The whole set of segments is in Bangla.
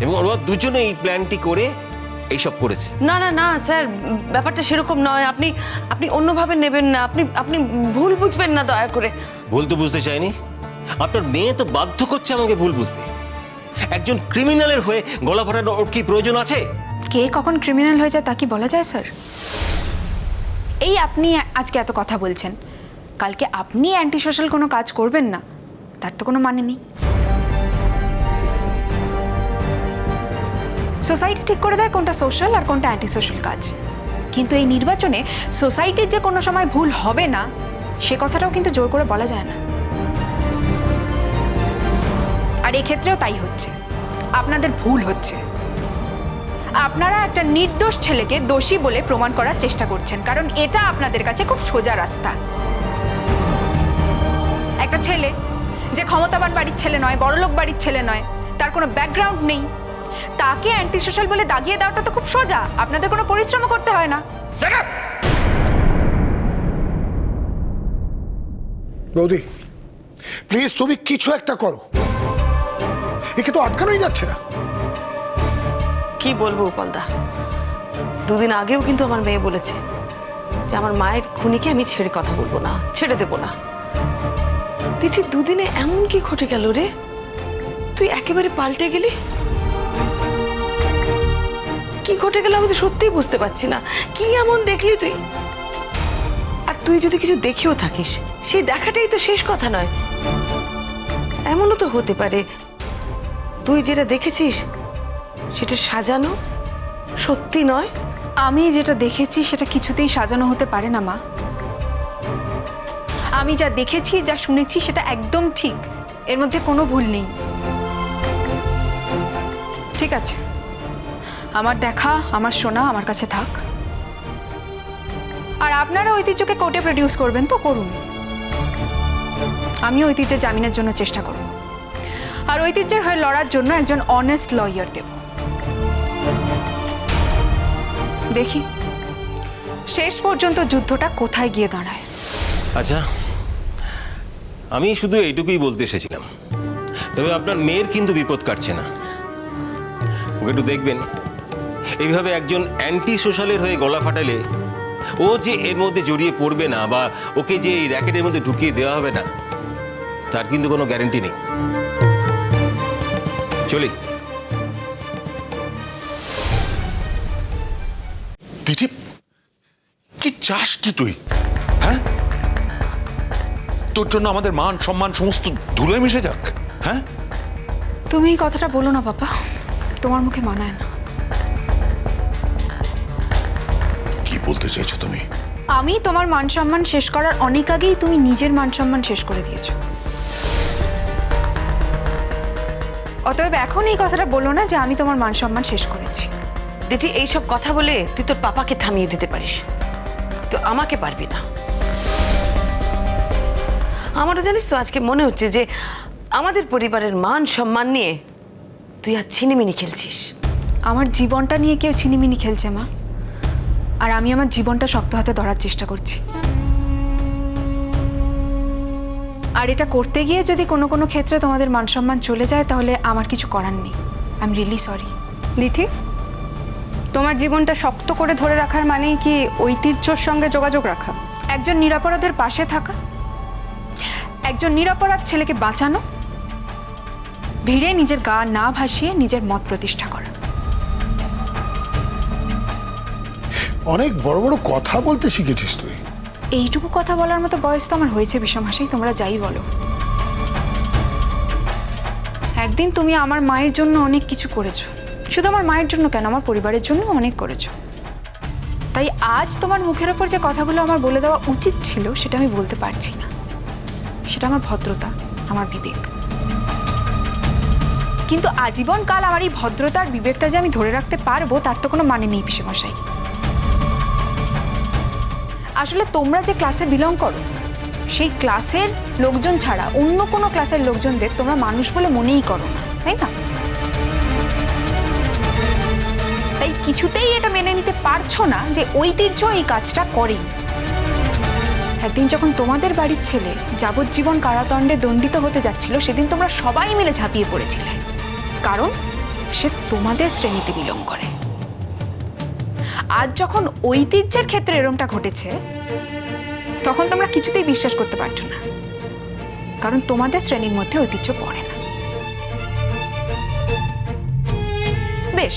এবং ওরা দুজনে এই প্ল্যানটি করে এইসব করেছে। না না না স্যার, ব্যাপারটা সেরকম নয়। আপনি আপনি অন্যভাবে নেবেন না, আপনি আপনি ভুল বুঝবেন না দয়া করে। ভুল তো বুঝতে চাইনি, আপনার মেয়ে তো বাধ্য করছে আমাকে ভুল বুঝতে। একজন ক্রিমিনালের হয়ে গলা ফাটানোর ওর কি প্রয়োজন আছে? কে কখন ক্রিমিনাল হয়ে যায় তা কি বলা যায় স্যার? এই আপনি আজকে এত কথা বলছেন, কালকে আপনি অ্যান্টি সোশ্যাল কোনো কাজ করবেন না, তার তো কোনো মানে নেই। সোসাইটি ঠিক করে দেয় কোনটা সোশ্যাল আর কোনটা অ্যান্টি সোশ্যাল কাজ, কিন্তু এই নির্বাচনে সোসাইটির যে কোনো সময় ভুল হবে না সে কথাটাও কিন্তু জোর করে বলা যায় না। আর এক্ষেত্রেও তাই হচ্ছে, আপনাদের ভুল হচ্ছে। আপনারা একটা নির্দোষ ছেলেকে দোষী বলে প্রমাণ করার চেষ্টা করছেন, কারণ এটা আপনাদের কাছে খুব সোজা রাস্তা। একটা ছেলে যে ক্ষমতাবান বাড়ির ছেলে নয়, বড়লোক বাড়ির ছেলে নয়, তার কোনো ব্যাকগ্রাউন্ড নেই, তাকে অ্যান্টি সোশ্যাল বলে দাগিয়ে দেওয়াটা তো খুব সোজা, আপনাদের কোনো পরিশ্রম করতে হয় না। বৌদি প্লিজ তুমি কিছু একটা করো, একে তো আটকানোই যাচ্ছে না। কি বলবো গোপালদা, দুদিন আগেও কিন্তু আমার মেয়ে বলেছে যে আমার মায়ের খুনিকে আমি ছেড়ে কথা বলবো না, ছেড়ে দেবো না। দিঠি দুদিনে এমন কি ঘটে গেল রে, তুই একেবারে পাল্টে গেলি। কি ঘটে গেল আমি তো সত্যিই বুঝতে পারছি না। কি এমন দেখলি তুই? আর তুই যদি কিছু দেখেও থাকিস, সেই দেখাটাই তো শেষ কথা নয়। এমনও তো হতে পারে তুই যেটা দেখেছিস সেটা সাজানো, সত্যি নয়। আমি যেটা দেখেছি সেটা কিছুতেই সাজানো হতে পারে না মা। আমি যা দেখেছি, যা শুনেছি সেটা একদম ঠিক, এর মধ্যে কোনো ভুল নেই। ঠিক আছে, আমার দেখা, আমার শোনা আমার কাছে থাক। আর আপনারা ঐতিহ্যকে কোর্টে প্রডিউস করবেন তো করুন, আমি ঐতিহ্যের জামিনের জন্য চেষ্টা করব, আর ঐতিহ্যের হয়ে লড়ার জন্য একজন অনেস্ট লয়ার দেব। দেখি শেষ পর্যন্ত যুদ্ধটা কোথায় গিয়ে দাঁড়ায়। আচ্ছা, আমি শুধু এইটুকুই বলতে এসেছিলাম, তবে আপনার মেয়ের কিন্তু বিপদ কাটছে না। ওকে একটু দেখবেন, এইভাবে একজন অ্যান্টি সোশ্যালের হয়ে গলা ফাটালে ও যে এর মধ্যে জড়িয়ে পড়বে না বা ওকে যে এই র্যাকেটের মধ্যে ঢুকিয়ে দেওয়া হবে না, তার কিন্তু কোনো গ্যারান্টি নেই। চলি। দিদি কি চাস কি তুই? হ্যাঁ, তোর জন্য আমাদের মান সম্মান সমস্ত ধুলোয় মিশে যাক? হ্যাঁ, তুমি এই কথাটা বলো না বাবা, তোমার মুখে মানায় না। কি বলতে চাইছো তুমি? আমি তোমার মান সম্মান শেষ করার অনেক আগেই তুমি নিজের মান সম্মান শেষ করে দিয়েছো। অতএব এখন এই কথাটা বলো না যে আমি তোমার মান সম্মান শেষ করেছি। দিঠি এইসব কথা বলে তুই তোর পাপাকে থামিয়ে দিতে পারিস, তো আমাকে পারবি না। আমারও জানিস তো আজকে মনে হচ্ছে যে আমাদের পরিবারের মান সম্মান নিয়ে তুই আর ছিনিমিনি খেলছিস। আমার জীবনটা নিয়ে কেউ ছিনিমিনি খেলছে মা, আর আমি আমার জীবনটা শক্ত হাতে ধরার চেষ্টা করছি। আর এটা করতে গিয়ে যদি কোনো কোনো ক্ষেত্রে তোমাদের মান সম্মান চলে যায় তাহলে আমার কিছু করার নেই। I am really sorry. Dithi, তোমার জীবনটা শক্ত করে ধরে রাখার মানেই কি ঐতিহ্যর সঙ্গে যোগাযোগ রাখা? একজন নিরপরাধের পাশে থাকা, একজন নিরপরাধ ছেলেকে বাঁচানো, ভিড়ে নিজের গা না ভাসিয়ে নিজের মত প্রতিষ্ঠা করা। অনেক বড় বড় কথা বলতে শিখেছিস তুই। এইটুকু কথা বলার মতো বয়স তো আমার হয়েছে বিষমহাসেই, তোমরা যাই বলো। একদিন তুমি আমার মায়ের জন্য অনেক কিছু করেছো, শুধু আমার মায়ের জন্য কেন, আমার পরিবারের জন্য অনেক করেছো। তাই আজ তোমার মুখের ওপর যে কথাগুলো আমার বলে দেওয়া উচিত ছিল সেটা আমি বলতে পারছি না। সেটা আমার ভদ্রতা, আমার বিবেক। কিন্তু আজীবন কাল আমার এই ভদ্রতা আর বিবেকটা যে আমি ধরে রাখতে পারবো তার তো কোনো মানে নেই পিসেমশাই। আসলে তোমরা যে ক্লাসে বিলং করো সেই ক্লাসের লোকজন ছাড়া অন্য কোনো ক্লাসের লোকজনদের তোমরা মানুষ বলে মনেই করো না, তাই না? তাই কিছুতেই এটা মেনে নিতে পারছো না যে ঐতিহ্য এই কাজটা করেই। একদিন যখন তোমাদের বাড়ির ছেলে যাবজ্জীবন কারাদণ্ডে দণ্ডিত হতে যাচ্ছিল সেদিন তোমরা সবাই মিলে ঝাঁপিয়ে পড়েছিলে, কারণ সে তোমাদের শ্রেণীতে বিলং করে। আজ যখন ঐতিহ্যের ক্ষেত্রে এরমটা ঘটেছে, তখন তোমরা কিছুতেই বিশ্বাস করতে পারছো না, কারণ তোমাদের শ্রেণীর মধ্যে ঐতিহ্য পড়ে না। বেশ,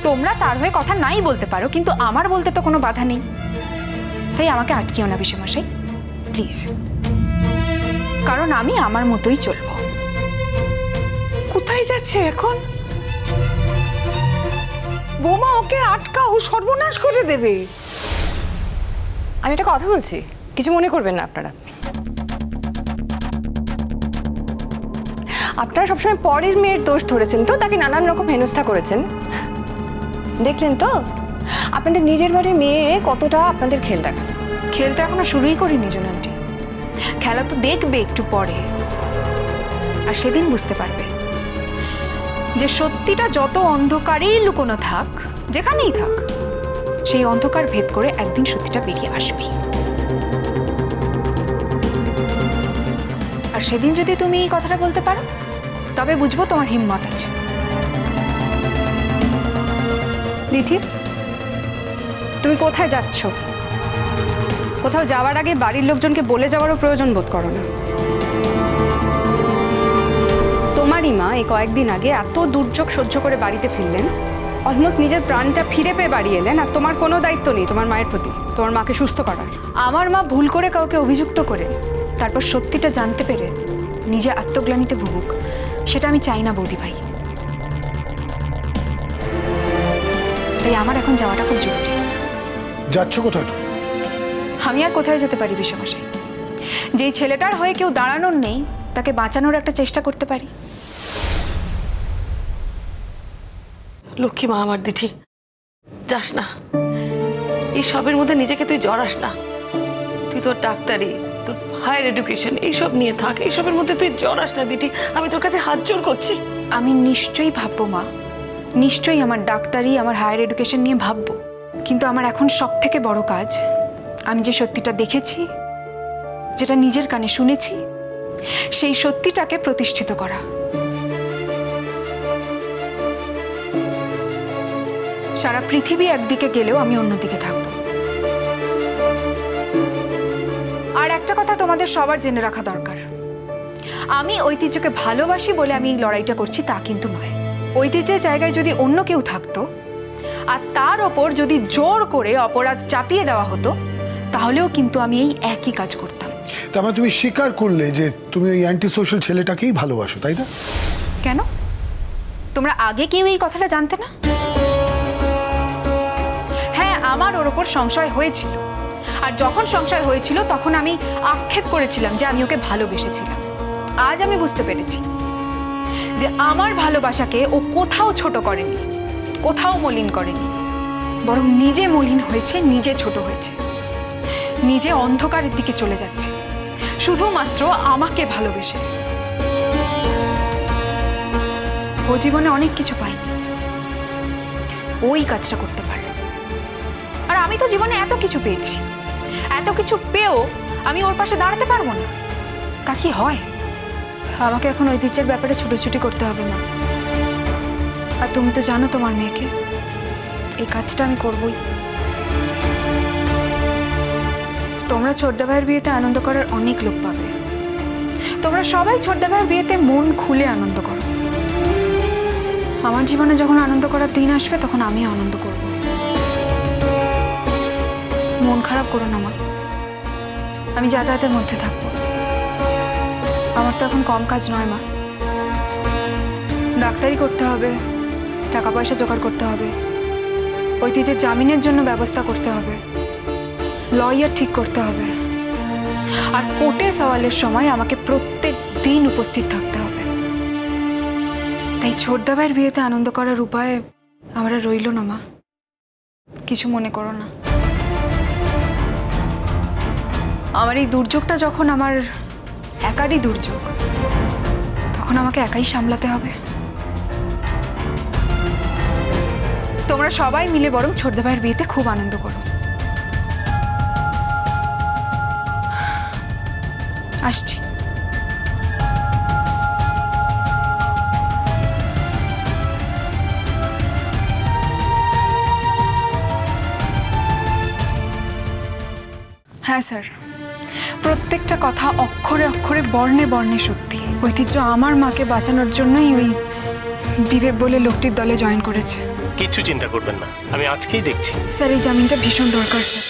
তোমরা তার হয়ে কথা নাই বলতে পারো, কিন্তু আমার বলতে তো কোনো বাধা নেই। তাই আমাকে আটকিও না পিসেমশাই, প্লিজ, কারণ আমি আমার মতোই চলবো। কোথায় যাচ্ছে এখন? বোমা, ওকে আটকাও, সর্বনাশ করে দেবে। আমি একটা কথা বলছি, কিছু মনে করবেন না আপনারা। আপনারা সবসময় পরের মেয়ের দোষ ধরেছেন তো, তাকে নানান রকম হেনস্থা করেছেন। দেখলেন তো আপনাদের নিজের বাড়ির মেয়ে কতটা আপনাদের খেল দেখান। খেলতে এখনো শুরুই করিনি জন আন্টি, খেলা তো দেখবে একটু পরে, আর সেদিন বুঝতে পারবে যে সত্যিটা যত অন্ধকারেই লুকোনো থাক, যেখানেই থাক, সেই অন্ধকার ভেদ করে একদিন সত্যিটা বেরিয়ে আসবেই। আর সেদিন যদি তুমি এই কথাটা বলতে পারো, তবে বুঝবো তোমার হিম্মত আছে। দিদি, তুমি কোথায় যাচ্ছ? কোথাও যাওয়ার আগে বাড়ির লোকজনকে বলে যাওয়ারও প্রয়োজন বোধ করো না। তোমারই মা এই কয়েকদিন আগে এত দুর্যোগ সহ্য করে বাড়িতে ফিরলেন, অলমোস্ট নিজের প্রাণটা ফিরে পেয়ে বাড়ি এলেন, আর তোমার কোনো দায়িত্ব নেই তোমার মায়ের প্রতি, তোমার মাকে সুস্থ করার। আমার মা ভুল করে কাউকে অভিযুক্ত করে তারপর সত্যিটা জানতে পেরে নিজে আত্মগ্লানিতে ভুগুক, সেটা আমি চাই না বৌদি ভাই। তাই আমার এখন যাওয়াটা খুব জরুরি। যাচ্ছ কোথায় তুমি? আমি আর কোথায় যেতে পারি পিসেমশাই? যেই ছেলেটার হয়ে কেউ দাঁড়ানোর নেই, তাকে বাঁচানোর একটা চেষ্টা করতে পারি। লক্ষ্মী মা আমার দিঠি, যাস না, এই সবের মধ্যে নিজেকে তুই জড়াস না। তুই তোর ডাক্তারি, তোর হায়ার এডুকেশন এইসব নিয়ে থাক, এইসবের মধ্যে তুই জড়াস না দিঠি। আমি তোর কাছে হাত জোড় করছি। আমি নিশ্চয়ই ভাববো মা, নিশ্চয়ই আমার ডাক্তারি, আমার হায়ার এডুকেশন নিয়ে ভাববো, কিন্তু আমার এখন সব থেকে বড় কাজ, আমি যে সত্যিটা দেখেছি, যেটা নিজের কানে শুনেছি, সেই সত্যিটাকে প্রতিষ্ঠিত করা। সারা পৃথিবী একদিকে গেলেও আমি অন্যদিকে থাকবো। আর একটা কথা তোমাদের সবার জেনে রাখা দরকার, আমি ঐতিহ্যকে ভালোবাসি বলে আমি এই লড়াইটা করছি তা কিন্তু নয়। ঐতিহ্যের জায়গায় যদি অন্য কেউ থাকতো আর তার ওপর যদি জোর করে অপরাধ চাপিয়ে দেওয়া হতো, তাহলেও কিন্তু আমি এই একই কাজ করতাম। তার মানে তুমি স্বীকার করলে যে তুমি ওই অ্যান্টি সোশ্যাল ছেলেটাকেই ভালোবাসো, তাই না? কেন? তোমরা আগে কেউ এই কথাটা জানতে না? হ্যাঁ, আমার ওর ওপর সংশয় হয়েছিল, আর যখন সংশয় হয়েছিল তখন আমি আক্ষেপ করেছিলাম যে আমি ওকে ভালোবেসেছিলাম। আজ আমি বুঝতে পেরেছি যে আমার ভালোবাসাকে ও কোথাও ছোট করেনি, কোথাও মলিন করেনি, বরং নিজে মলিন হয়েছে, নিজে ছোট হয়েছে, নিজে অন্ধকারের দিকে চলে যাচ্ছে, শুধুমাত্র আমাকে ভালোবেসে। ও জীবনে অনেক কিছু পায়নি, ওই কাজটা করতে পারে। আর আমি তো জীবনে এত কিছু পেয়েছি, এত কিছু পেয়েও আমি ওর পাশে দাঁড়াতে পারবো না, তা কি হয়? আমাকে এখন ঐতিহ্যের ব্যাপারে ছুটোছুটি করতে হবে না। আর তুমি তো জানো তোমার মেয়েকে, এই কাজটা আমি করবই। তোমরা ছোটদা ভাইয়ের বিয়েতে আনন্দ করার অনেক লোক পাবে। তোমরা সবাই ছোটদা ভাইয়ের বিয়েতে মন খুলে আনন্দ করো। আমার জীবনে যখন আনন্দ করার দিন আসবে, তখন আমিও আনন্দ করব। মন খারাপ করো না মা, আমি যাতায়াতের মধ্যে থাকবো। আমার তো এখন কম কাজ নয় মা, ডাক্তারি করতে হবে, টাকা পয়সা জোগাড় করতে হবে, ঐতিহ্যের জামিনের জন্য ব্যবস্থা করতে হবে, লয়ার ঠিক করতে হবে, আর কোর্টে সওয়ালের সময় আমাকে প্রত্যেক দিন উপস্থিত থাকতে হবে। তাই ছোটদা ভাইয়ের বিয়েতে আনন্দ করার উপায় আমার আর রইল না মা, কিছু মনে করো না। আমার এই দুর্যোগটা যখন আমার একারই দুর্যোগ, তখন আমাকে একাই সামলাতে হবে। তোমরা সবাই মিলে বরং ছোটদা ভাইয়ের বিয়েতে খুব আনন্দ করো। আসছি। হ্যাঁ স্যার, প্রত্যেকটা কথা অক্ষরে অক্ষরে বর্ণে বর্ণে সত্যি। ঐতিহ্য আমার মাকে বাঁচানোর জন্যই ওই বিবেক বলে লোকটির দলে জয়েন করেছে। কিচ্ছু চিন্তা করবেন না, আমি আজকেই দেখছি। স্যার এই জামিনটা ভীষণ দরকার স্যার।